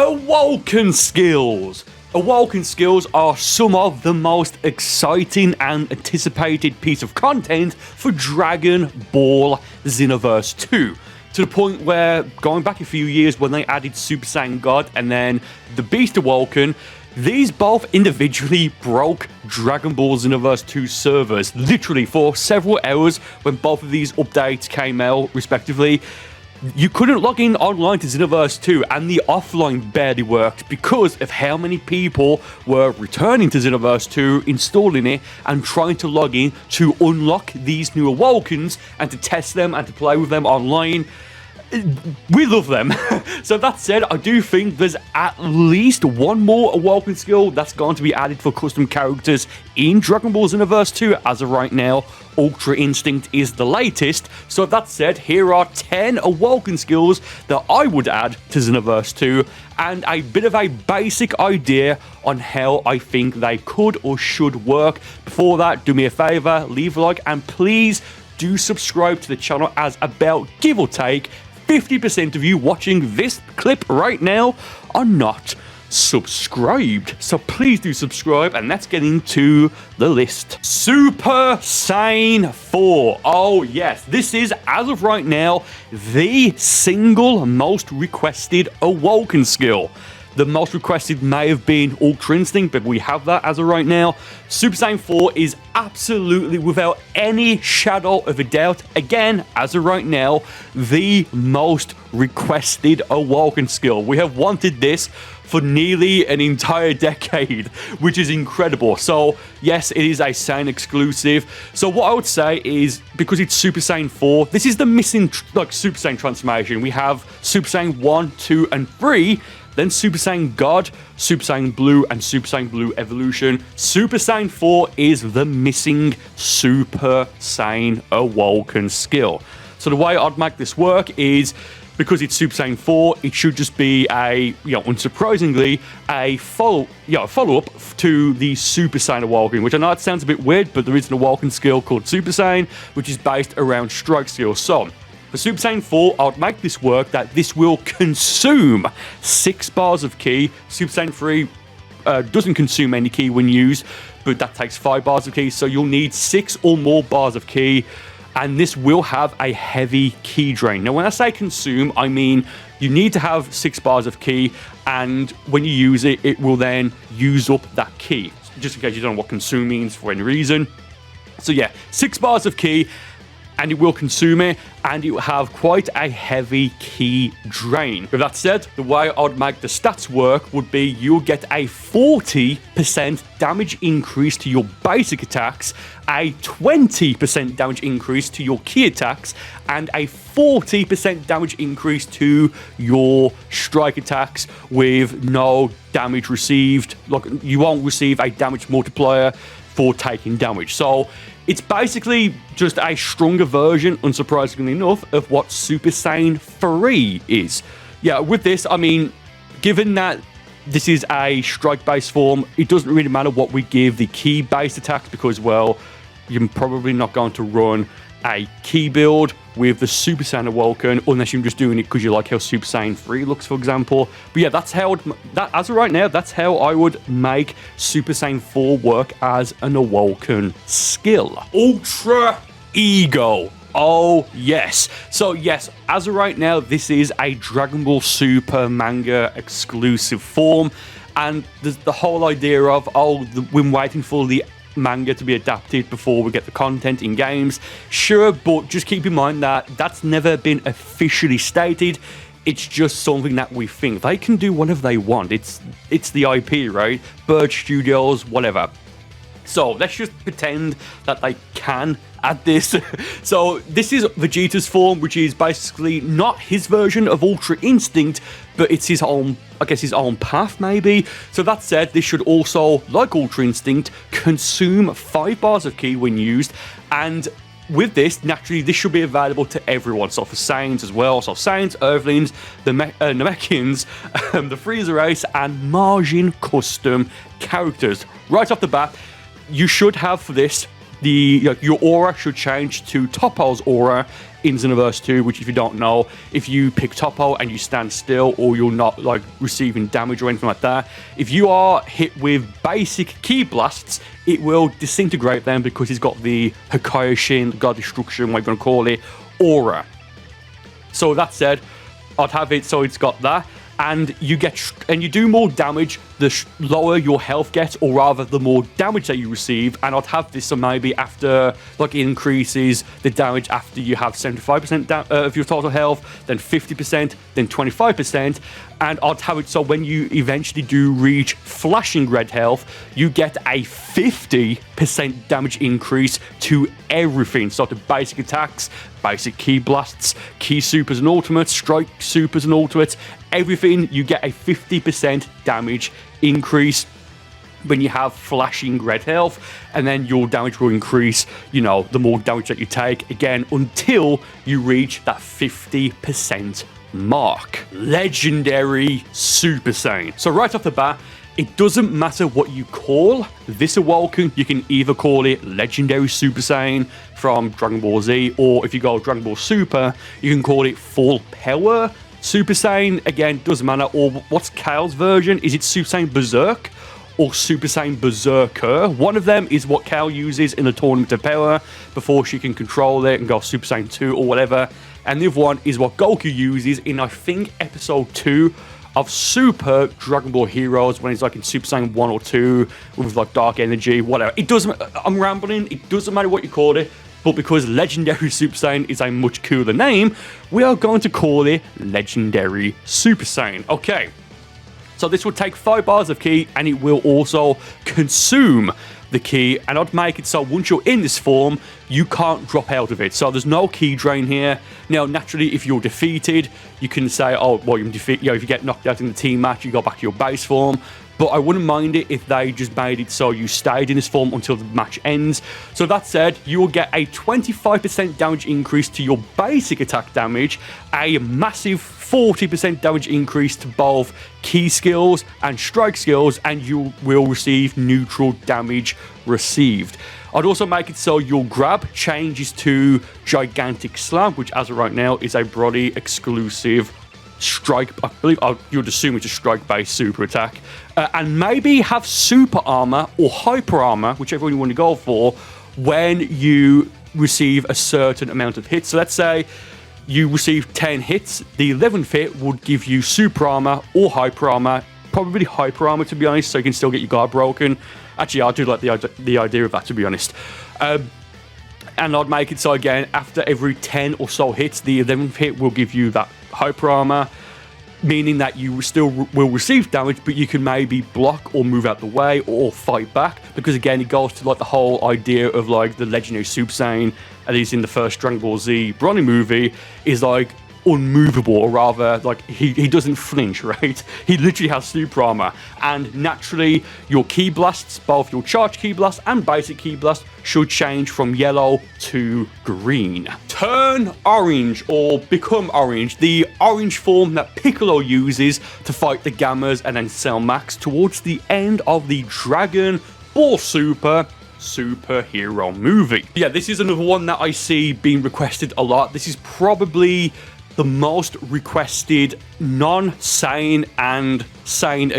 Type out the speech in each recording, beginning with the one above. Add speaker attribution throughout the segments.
Speaker 1: Awoken Skills! Awoken Skills are some of the most exciting and anticipated piece of content for Dragon Ball Xenoverse 2. To the point where, going back a few years when they added Super Saiyan God and then the Beast Awoken, these both individually broke Dragon Ball Xenoverse 2 servers, literally for several hours when both of these updates came out, respectively. You couldn't log in online to Xenoverse 2 and the offline barely worked because of how many people were returning to Xenoverse 2, installing it, and trying to log in to unlock these new Awokens and to test them and to play with them online. We love them. So that said, I do think there's at least one more Awoken skill that's going to be added for custom characters in Dragon Ball Xenoverse 2. As of right now, Ultra Instinct is the latest. So that said, here are 10 Awoken skills that I would add to Xenoverse 2 and a bit of a basic idea on how I think they could or should work. Before that, do me a favor, leave a like, and please do subscribe to the channel, as about give or take 50% of you watching this clip right now are not subscribed. So please do subscribe, and let's get into the list. Super Saiyan 4. Oh yes, this is, as of right now, the single most requested Awoken skill. The most requested may have been Ultra Instinct, but we have that as of right now. Super Saiyan 4 is absolutely, without any shadow of a doubt, again, as of right now, the most requested Awoken skill. We have wanted this for nearly an entire decade, which is incredible. So yes, it is a Saiyan exclusive. So what I would say is, because it's Super Saiyan 4, this is the missing Super Saiyan transformation. We have Super Saiyan 1, 2, and 3, then Super Saiyan God, Super Saiyan Blue, and Super Saiyan Blue Evolution. Super Saiyan 4 is the missing Super Saiyan Awoken skill. So the way I'd make this work is, because it's Super Saiyan 4, it should just be a, unsurprisingly, a follow-up to the Super Saiyan Awoken, which I know it sounds a bit weird, but there is an Awoken skill called Super Saiyan, which is based around Strike Skill. So for Super Saiyan 4, I would make this work that this will consume 6 bars of ki. Super Saiyan 3 doesn't consume any ki when used, but that takes 5 bars of ki, so you'll need 6 or more bars of ki, and this will have a heavy ki drain. Now, when I say consume, I mean you need to have 6 bars of ki, and when you use it, it will then use up that ki, just in case you don't know what consume means for any reason. So yeah, 6 bars of ki, and it will consume it, and it will have quite a heavy ki drain. With that said, the way I'd make the stats work would be you'll get a 40% damage increase to your basic attacks, a 20% damage increase to your ki attacks, and a 40% damage increase to your strike attacks with no damage received. Like, you won't receive a damage multiplier for taking damage. So it's basically just a stronger version, unsurprisingly enough, of what Super Saiyan 3 is. Yeah, with this, I mean, given that this is a strike-based form, it doesn't really matter what we give the ki-based attacks because, well, you're probably not going to run a ki build with the Super Saiyan Awoken, unless you're just doing it because you like how Super Saiyan 3 looks, for example. But yeah, that's how, as of right now, that's how I would make Super Saiyan 4 work as an Awoken skill. Ultra Ego. Oh, yes. So, yes, as of right now, this is a Dragon Ball Super manga exclusive form. And there's the whole idea of, we're waiting for the manga to be adapted before we get the content in games. Sure, but just keep in mind that that's never been officially stated. It's just something that we think. They can do whatever they want. It's the IP, right? Bird Studios, whatever. So let's just pretend that they can add this. So this is Vegeta's form, which is basically not his version of Ultra Instinct, but it's his own, I guess, his own path, maybe. So that said, this should also, like Ultra Instinct, consume 5 bars of ki when used, and with this, naturally, this should be available to everyone. So for Saiyans as well. So Saiyans, Earthlings, the Namekians, the Frieza race, and Margin custom characters. Right off the bat, you should have for this your aura should change to Toppo's aura in Xenoverse 2, which if you don't know, if you pick Toppo and you stand still or you're not like receiving damage or anything like that, if you are hit with basic ki blasts, it will disintegrate them because he's got the Hakaioshin, God Destruction, what you're going to call it, aura. So that said, I'd have it so it's got that, and you do more damage the lower your health gets, or rather the more damage that you receive. And I'd have this so maybe after, like, it increases the damage after you have 75% of your total health, then 50%, then 25%, and I'd have it so when you eventually do reach flashing red health, you get a 50% damage increase to everything. So the basic attacks, basic ki blasts, ki supers and ultimates, strike supers and ultimates, everything, you get a 50% damage increase when you have flashing red health, and then your damage will increase, the more damage that you take, again, until you reach that 50% mark. Legendary Super Saiyan. So right off the bat, it doesn't matter what you call this Awoken. You can either call it Legendary Super Saiyan from Dragon Ball Z, or if you go Dragon Ball Super, you can call it Full Power Super Saiyan. Again, doesn't matter. Or what's Kale's version? Is it Super Saiyan Berserk or Super Saiyan Berserker? One of them is what Kale uses in the Tournament of Power before she can control it and go Super Saiyan 2 or whatever. And the other one is what Goku uses in, I think, episode 2 of Super Dragon Ball Heroes, when he's like in Super Saiyan 1 or 2 with like dark energy, whatever. It doesn't, I'm rambling, it doesn't matter what you call it, but because Legendary Super Saiyan is a much cooler name, we are going to call it Legendary Super Saiyan. Okay, so this will take 5 bars of ki, and it will also consume the ki, and I'd make it so once you're in this form, you can't drop out of it. So there's no ki drain here. Now, naturally, if you're defeated, you can say, oh, well, if you get knocked out in the team match, you go back to your base form. But I wouldn't mind it if they just made it so you stayed in this form until the match ends. So that said, you will get a 25% damage increase to your basic attack damage, a massive 40% damage increase to both ki skills and strike skills, and you will receive neutral damage received. I'd also make it so your grab changes to Gigantic Slam, which as of right now is a Brody exclusive strike. I believe you'd assume it's a strike-based super attack, and maybe have super armor or hyper armor, whichever one you want to go for, when you receive a certain amount of hits. So let's say you receive 10 hits, the 11th hit would give you super armor or hyper armor, probably hyper armor to be honest, so you can still get your guard broken. Actually, I do like the idea of that, to be honest. And I'd make it so again, after every 10 or so hits, the 11th hit will give you that hyper armor, meaning that you still will receive damage, but you can maybe block or move out the way or fight back, because again, it goes to like the whole idea of like the Legendary Super Saiyan, at least in the first Dragon Ball Z Broly movie, is like unmovable, or rather like he doesn't flinch, right? He literally has super armor, and naturally your ki blasts, both your charge ki blast and basic ki blast, should change from yellow to green. Turn orange or become orange, the orange form that Piccolo uses to fight the Gammas and then Cell Max towards the end of the Dragon Ball Super superhero movie. Yeah, this is another one that I see being requested a lot. This is probably the most requested non-Saiyan and Saiyan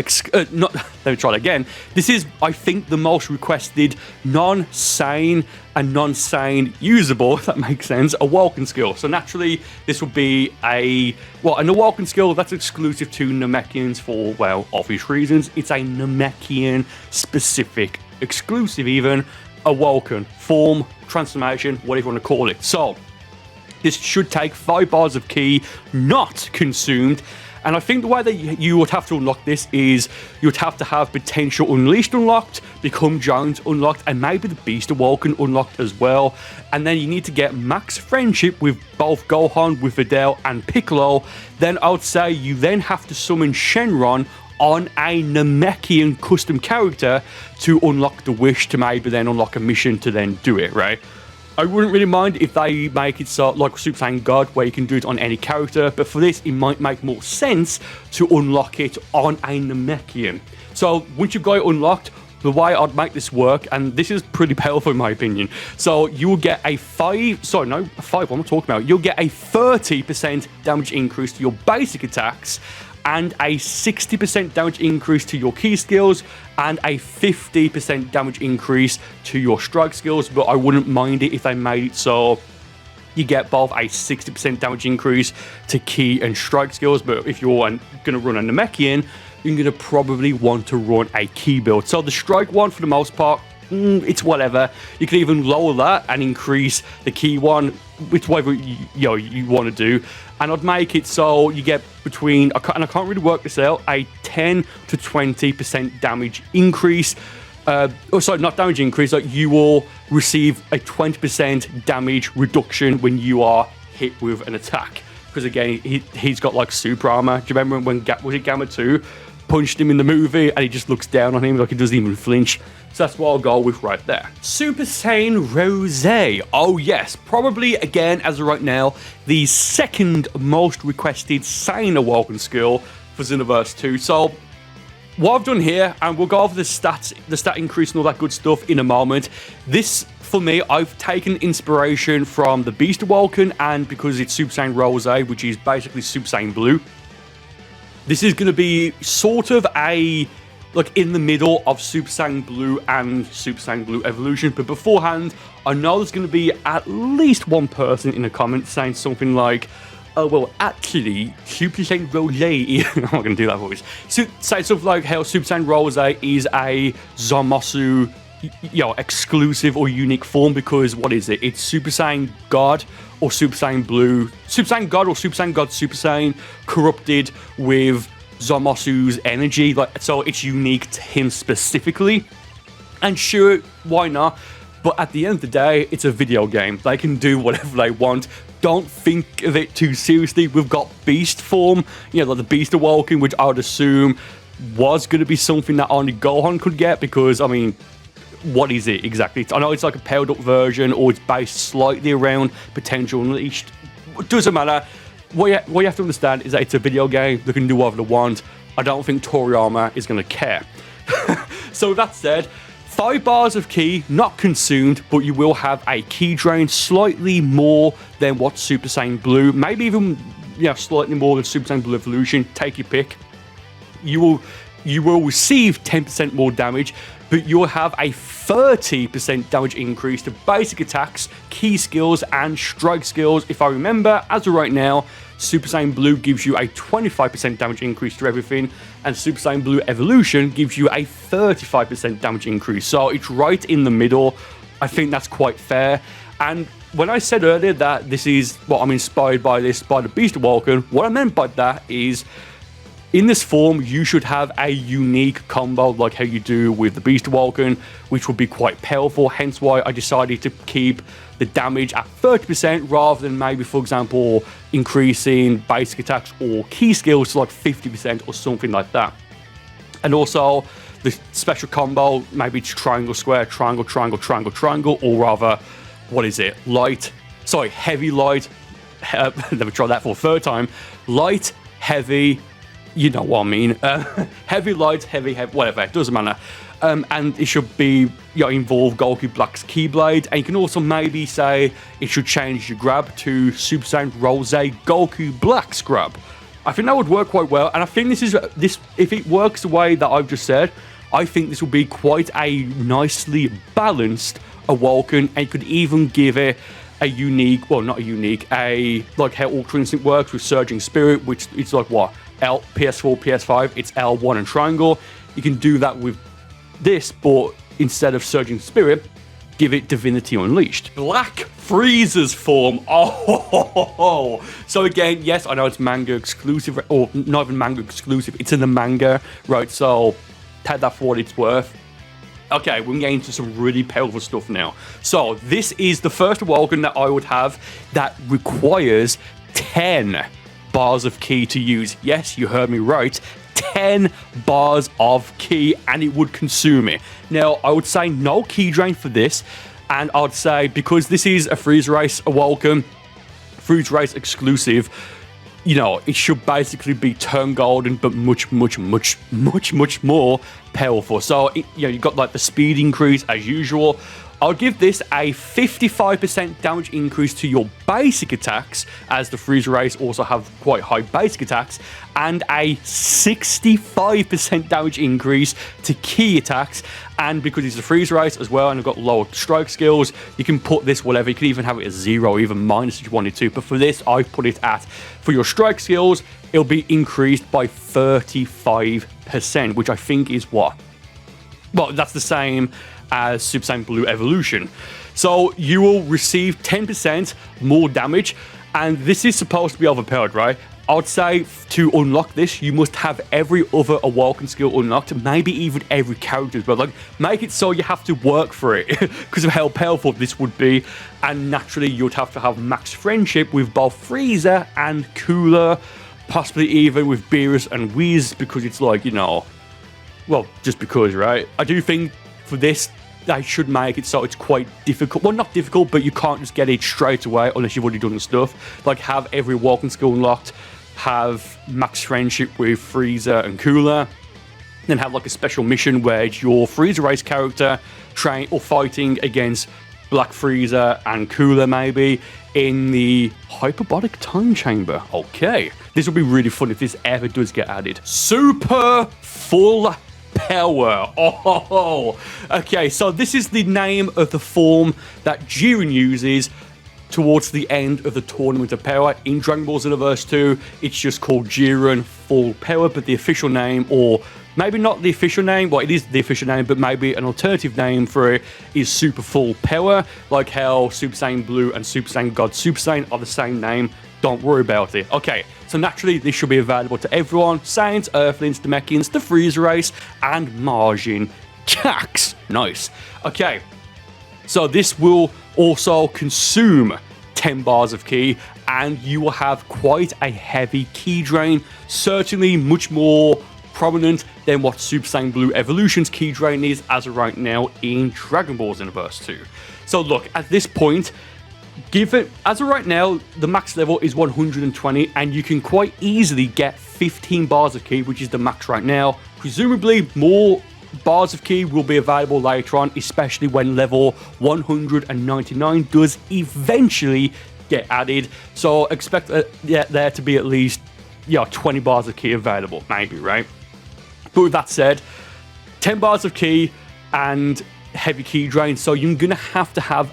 Speaker 1: let me try that again. This is, I think, the most requested non-Saiyan and non-Saiyan usable, if that makes sense, Awoken Skill. So naturally, this will be an Awoken Skill that's exclusive to Namekians for, well, obvious reasons. It's a Namekian specific, exclusive even, Awoken form, transformation, whatever you want to call it. So this should take 5 bars of ki, not consumed. And I think the way that you would have to unlock this is you would have to have Potential Unleashed unlocked, Become Giant unlocked, and maybe the Beast Awoken unlocked as well. And then you need to get max friendship with both Gohan, with Videl, and Piccolo. Then I would say you then have to summon Shenron on a Namekian custom character to unlock the wish, to maybe then unlock a mission to then do it, right? I wouldn't really mind if they make it so like Super Saiyan God, where you can do it on any character, but for this, it might make more sense to unlock it on a Namekian. So once you've got it unlocked, the way I'd make this work, and this is pretty powerful in my opinion. So you'll get a 5, sorry, no, 5, what am I talking about? You'll get a 30% damage increase to your basic attacks, and a 60% damage increase to your key skills, and a 50% damage increase to your strike skills. But I wouldn't mind it if they made it so you get both a 60% damage increase to key and strike skills. But if you're going to run a Namekian, you're going to probably want to run a key build. So the strike one, for the most part, it's whatever. You can even lower that and increase the key one, which whatever you want to do. And I'd make it so you get between, and I can't really work this out, a 10 to 20% damage increase. Sorry, not damage increase, like you will receive a 20% damage reduction when you are hit with an attack. Because again, he's got like super armor. Do you remember when was it Gamma 2 punched him in the movie and he just looks down on him like he doesn't even flinch? So that's what I'll go with right there. Super Saiyan Rose. Oh yes, probably again as of right now, the second most requested Saiyan Awoken skill for Xenoverse 2. So what I've done here, and we'll go over the stats, the stat increase and all that good stuff in a moment. This, for me, I've taken inspiration from the Beast Awoken, and because it's Super Saiyan Rose, which is basically Super Saiyan Blue, this is going to be sort of a, like, in the middle of Super Saiyan Blue and Super Saiyan Blue Evolution. But beforehand, I know there's going to be at least one person in the comments saying something like, oh, well, actually, Super Saiyan Rose, I'm not going to do that voice. So, say something like how Super Saiyan Rose is a Zamasu, exclusive or unique form, because what is it? It's Super Saiyan God or Super Saiyan Blue, Super Saiyan God or Super Saiyan God Super Saiyan corrupted with Zamasu's energy, like, so it's unique to him specifically. And sure, why not? But at the end of the day, it's a video game. They can do whatever they want. Don't think of it too seriously. We've got Beast Form, like the Beast Awoken, which I would assume was going to be something that only Gohan could get, because, I mean, what is it exactly? I know it's like a powered up version, or it's based slightly around Potential Unleashed. It doesn't matter. What you have to understand is that it's a video game. They can do whatever they want. I don't think Toriyama is going to care. So that said, 5 bars of ki, not consumed, but you will have a ki drain slightly more than what Super Saiyan Blue, maybe even slightly more than Super Saiyan Blue Evolution. Take your pick. You will receive 10% more damage, but you'll have a 30% damage increase to basic attacks, key skills, and strike skills. If I remember, as of right now, Super Saiyan Blue gives you a 25% damage increase to everything, and Super Saiyan Blue Evolution gives you a 35% damage increase. So it's right in the middle. I think that's quite fair. And when I said earlier that this is what I'm inspired by the Beast Awoken, what I meant by that is, in this form, you should have a unique combo like how you do with the Beast Awoken, which would be quite powerful, hence why I decided to keep the damage at 30% rather than maybe, for example, increasing basic attacks or key skills to like 50% or something like that. And also, the special combo, maybe it's triangle, square, triangle, triangle, triangle, triangle, or rather, what is it? Heavy, light, let me try that for a third time. Light, heavy, you know what I mean. Heavy, light, heavy, whatever, it doesn't matter. And it should be, involve Goku Black's Keyblade. And you can also maybe say it should change your grab to Super Saiyan Rose Goku Black's grab. I think that would work quite well. And I think this if it works the way that I've just said, I think this will be quite a nicely balanced Awoken. And you could even give it a unique, well, not a unique, like how Ultra Instinct works with Surging Spirit, which it's like what? PS4, PS5, it's L1 and triangle. You can do that with this, but instead of Surging Spirit, give it Divinity Unleashed. Black Frieza's form. Oh, so again, yes, I know it's manga exclusive, or not even manga exclusive, it's in the manga, right? So take that for what it's worth. Okay, we're getting into some really powerful stuff now. So this is the first Awoken that I would have that requires 10 bars of ki to use. Yes, you heard me right. 10 bars of ki, and it would consume it. Now, I would say no ki drain for this, and I'd say because this is a Frieza Race Awoken, Frieza Race exclusive, you know, it should basically be turn golden, but much more powerful. So, you know, you've got like the speed increase as usual. I'll give this a 55% damage increase to your basic attacks, as the Frieza race also have quite high basic attacks, and a 65% damage increase to key attacks. And because it's a Frieza race as well, and I've got lower strike skills, you can put this whatever. You can even have it at 0, even minus if you wanted to. But for this, I put it at, for your strike skills, it'll be increased by 35%, which I think is what? Well, that's the same as Super Saiyan Blue Evolution. So you will receive 10% more damage, and this is supposed to be overpowered, right? I would say to unlock this, you must have every other Awoken skill unlocked, maybe even every character, but like make it so you have to work for it because of how powerful this would be. And naturally, you'd have to have max friendship with both Frieza and Cooler, possibly even with Beerus and Whis, because it's like, you know, well, just because, right? I do think for this, they should make it so it's quite difficult. Well, not difficult, but you can't just get it straight away unless you've already done the stuff. Like, have every Awoken skill unlocked, have max friendship with Frieza and Cooler, then have like a special mission where it's your Frieza race character train or fighting against Black Frieza and Cooler, maybe in the hyperbolic time chamber. Okay, this will be really fun if this ever does get added. Super full power. Oh, okay, so this is the name of the form that Jiren uses towards the end of the Tournament of Power. In Dragon Ball Xenoverse 2, it's just called Jiren Full Power, but the official name, or maybe not the official name, well, it is the official name, but maybe an alternative name for it is Super Full Power, like how Super Saiyan Blue and Super Saiyan God Super Saiyan are the same name. Don't worry about it. Okay, so naturally, this should be available to everyone. Saiyans, Earthlings, Namekians, the Frieza race, and Margin Cax. Nice. Okay, so this will also consume 10 bars of ki, and you will have quite a heavy ki drain. Certainly much more prominent than what Super Saiyan Blue Evolution's ki drain is as of right now in Dragon Ball Xenoverse 2. So look, at this point, give it, as of right now, the max level is 120, and you can quite easily get 15 bars of ki, which is the max right now. Presumably, more bars of ki will be available later on, especially when level 199 does eventually get added. So expect there to be at least 20 bars of ki available, maybe, right? But with that said, 10 bars of ki and heavy ki drain, so you're gonna have to have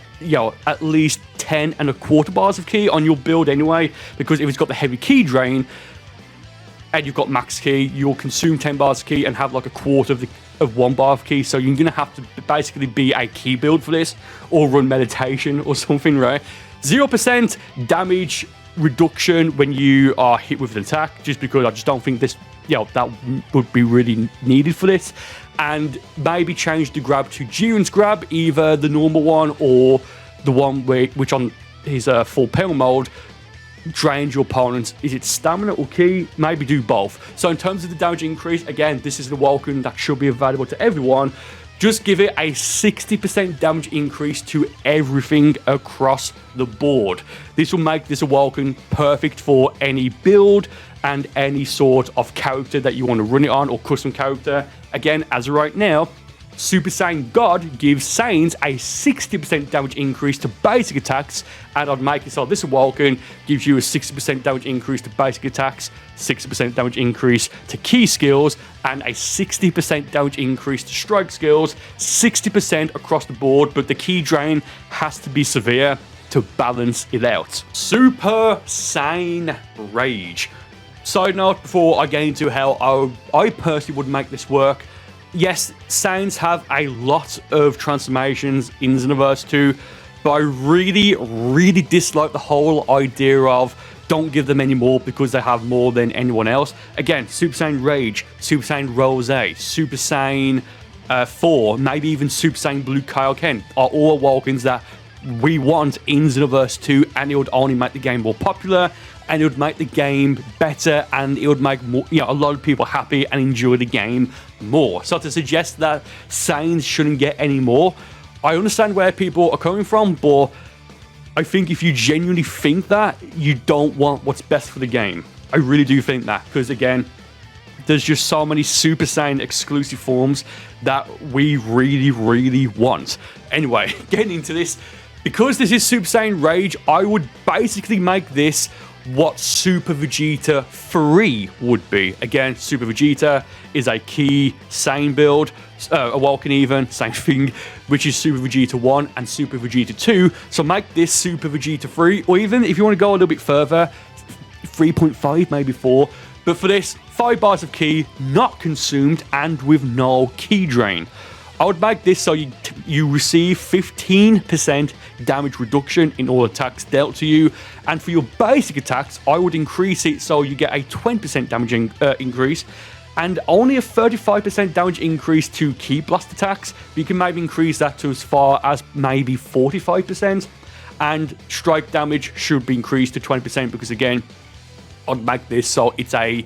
Speaker 1: at least 10 and a quarter bars of ki on your build anyway, because if it's got the heavy ki drain and you've got max ki, you'll consume 10 bars of ki and have like a quarter of 1 bar of ki. So you're gonna have to basically be a ki build for this, or run meditation or something, right? 0% damage reduction when you are hit with an attack, just because I just don't think this that would be really needed for this. And maybe change the grab to Jiren's grab, either the normal one or the one which on his full power mode drains your opponent's, is it stamina or ki? Maybe do both. So in terms of the damage increase, again, this is the Awoken that should be available to everyone. Just give it a 60% damage increase to everything across the board. This will make this Awoken perfect for any build and any sort of character that you want to run it on, or custom character. Again, as of right now, Super Saiyan God gives Saiyans a 60% damage increase to basic attacks, and I'd make it so this Awoken gives you a 60% damage increase to basic attacks, 60% damage increase to key skills, and a 60% damage increase to strike skills, 60% across the board, but the ki drain has to be severe to balance it out. Super Saiyan Rage. Side note, before I get into how I personally would make this work, yes, Saiyans have a lot of transformations in Xenoverse 2, but I really dislike the whole idea of don't give them any more because they have more than anyone else. Again, Super Saiyan Rage, Super Saiyan Rose, Super Saiyan 4, maybe even Super Saiyan Blue Kaioken are all Awokens that we want in Xenoverse 2, and it would only make the game more popular, and it would make the game better, and it would make more, a lot of people happy and enjoy the game more. So to suggest that Saiyans shouldn't get any more, I understand where people are coming from, but I think if you genuinely think that, you don't want what's best for the game. I really do think that, because again, there's just so many Super Saiyan exclusive forms that we really want. Anyway, getting into this, because this is Super Saiyan Rage, I would basically make this what Super Vegeta 3 would be. Again, Super Vegeta is a key Saiyan build, Awoken even, same thing, which is Super Vegeta 1 and Super Vegeta 2. So make this Super Vegeta 3, or even if you want to go a little bit further, 3.5, maybe 4. But for this, 5 bars of ki, not consumed, and with no ki drain. I would make this so you receive 15% damage reduction in all attacks dealt to you. And for your basic attacks, I would increase it so you get a 20% damage increase. And only a 35% damage increase to ki blast attacks. But you can maybe increase that to as far as maybe 45%. And strike damage should be increased to 20% because again, I'd make this so it's a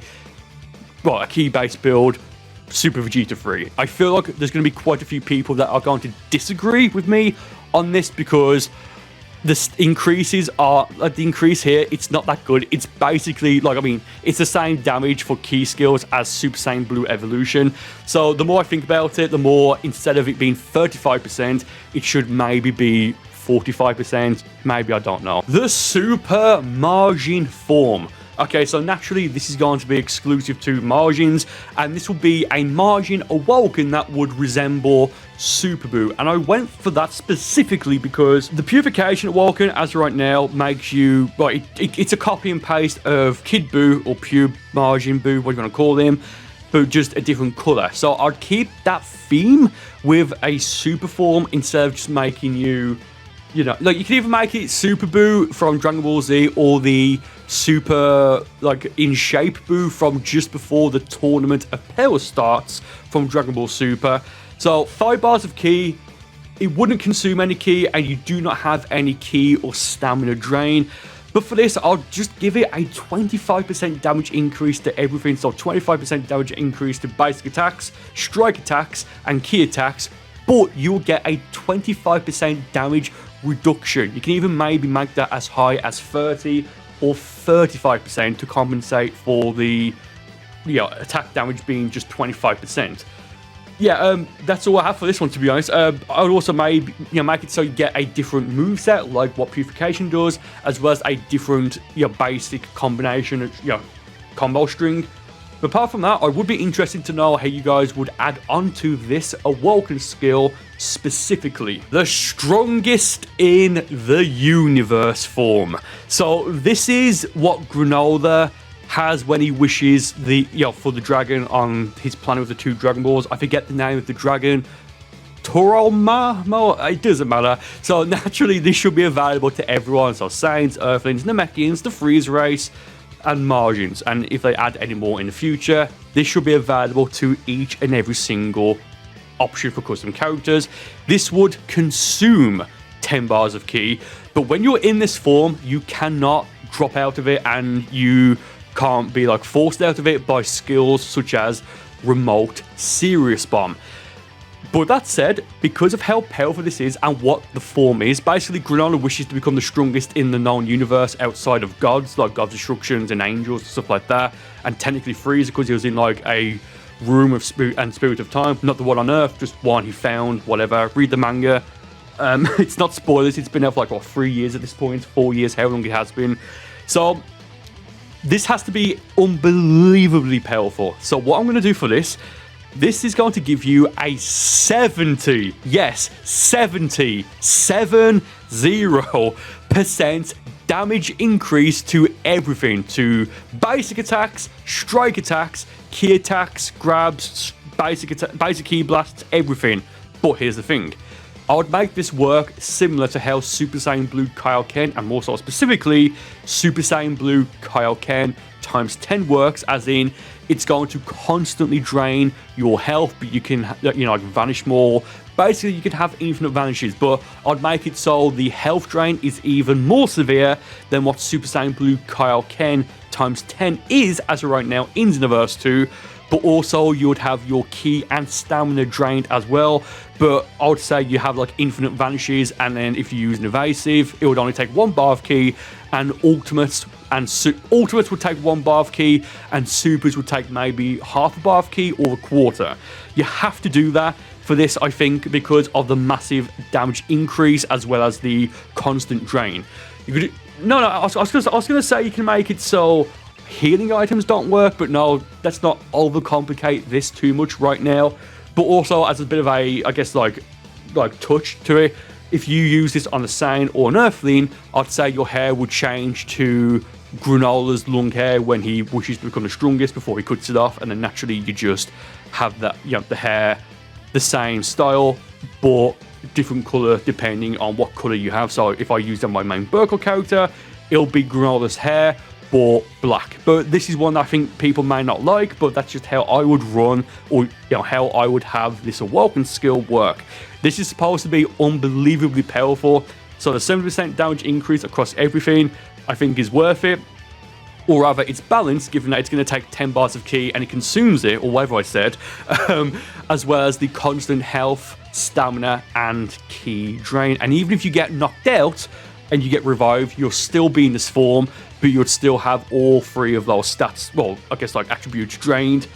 Speaker 1: ki-based build, Super Vegeta 3. I feel like there's going to be quite a few people that are going to disagree with me on this because the increases are, like the increase here, it's not that good. It's basically, like, I mean, it's the same damage for key skills as Super Saiyan Blue Evolution. So the more I think about it, the more, instead of it being 35%, it should maybe be 45%, maybe, I don't know. The Super Margin form. Okay, so naturally this is going to be exclusive to Margins, and this will be a Margin Awoken that would resemble Super Buu. And I went for that specifically because the Purification Awoken, as right now, makes you, well, it's a copy and paste of Kid Buu, or Pure Margin Buu, what you want to call him, but just a different color. So I'd keep that theme with a super form instead of just making you, you know, like you can either make it Super Buu from Dragon Ball Z or the super, like, in shape Buu from just before the Tournament of Power starts from Dragon Ball Super. So 5 bars of ki, it wouldn't consume any ki, and you do not have any ki or stamina drain. But for this, I'll just give it a 25% damage increase to everything. So 25% damage increase to basic attacks, strike attacks, and ki attacks. But you'll get a 25% damage reduction. You can even maybe make that as high as 30 or 35% to compensate for the, you know, attack damage being just 25%. Yeah, that's all I have for this one, to be honest. I would also maybe, you know, make it so you get a different moveset, like what Purification does, as well as a different, you know, basic combination, you know, combo string. But apart from that, I would be interested to know how you guys would add on to this Awoken skill specifically. The strongest in the universe form. So this is what Granola has when he wishes the, you know, for the dragon on his planet with the 2 Dragon Balls. I forget the name of the dragon. Toroma? It doesn't matter. So naturally, this should be available to everyone. So Saiyans, Earthlings, Namekians, the Frieza race, and Margins. And if they add any more in the future, this should be available to each and every single option for custom characters. This would consume 10 bars of ki, but when you're in this form, you cannot drop out of it, and you can't be like forced out of it by skills such as Remote Serious Bomb. But that said, because of how powerful this is and what the form is, basically Granola wishes to become the strongest in the known universe outside of gods, like God's Instructions and Angels and stuff like that, and technically Frieza because he was in like a room of Spirit and Spirit of Time, not the one on Earth, just one he found, whatever. Read the manga. It's not spoilers, it's been out for like, what, 3 years at this point, 4 years, how long it has been. So this has to be unbelievably powerful. So what I'm going to do for this is going to give you a 70, yes, 70% damage increase to everything, to basic attacks, strike attacks, ki attacks, grabs, basic ki blasts, everything. But here's the thing. I would make this work similar to how Super Saiyan Blue Kaioken, and more so specifically Super Saiyan Blue Kaioken times 10 works, as in it's going to constantly drain your health, but you can, you know, like vanish more. Basically, you can have infinite vanishes, but I'd make it so the health drain is even more severe than what Super Saiyan Blue Kaioken times 10 is as of right now in Xenoverse 2. But also you would have your ki and stamina drained as well. But I would say you have like infinite vanishes, and then if you use an evasive, it would only take 1 bar of ki, and ultimates and ultimates would take 1 bar of ki, and supers would take maybe half a bar of ki or a quarter. You have to do that for this, I think, because of the massive damage increase as well as the constant drain. I was gonna say you can make it so healing items don't work, but no, let's not overcomplicate this too much right now. But also, as a bit of a, I guess, like touch to it, if you use this on a Saiyan or an Earthling, I'd say your hair would change to Granola's long hair when he wishes to become the strongest before he cuts it off, and then naturally you just have that, the hair the same style, but different color depending on what color you have. So if I use on my main Burcol character, it'll be Granola's hair, but black. But this is one that I think people may not like, but that's just how I would run, or how I would have this Awoken skill work. This is supposed to be unbelievably powerful, so the 70% damage increase across everything I think is worth it. Or rather, it's balanced, given that it's going to take 10 bars of ki and it consumes it, or whatever I said, as well as the constant health, stamina, and ki drain. And even if you get knocked out and you get revived, you'll still be in this form, but you'd still have all 3 of those stats, well, I guess like attributes drained,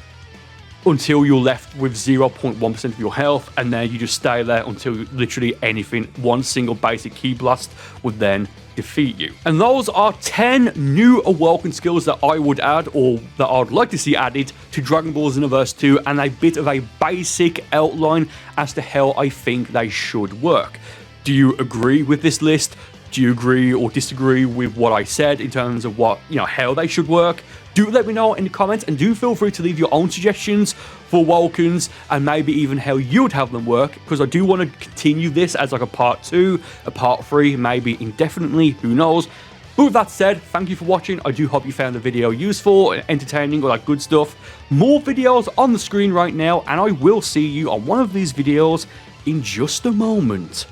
Speaker 1: until you're left with 0.1% of your health, and then you just stay there until literally anything, one single basic ki blast would then defeat you. And those are 10 new Awoken skills that I would add, or that I'd like to see added to Dragon Ball Xenoverse 2, and a bit of a basic outline as to how I think they should work. Do you agree with this list? Do you agree or disagree with what I said in terms of what, how they should work? Do let me know in the comments, and do feel free to leave your own suggestions for Awokens and maybe even how you would have them work, because I do want to continue this as like a part 2, a part 3, maybe indefinitely, who knows. But with that said, thank you for watching. I do hope you found the video useful and entertaining, all that good stuff. More videos on the screen right now, and I will see you on one of these videos in just a moment.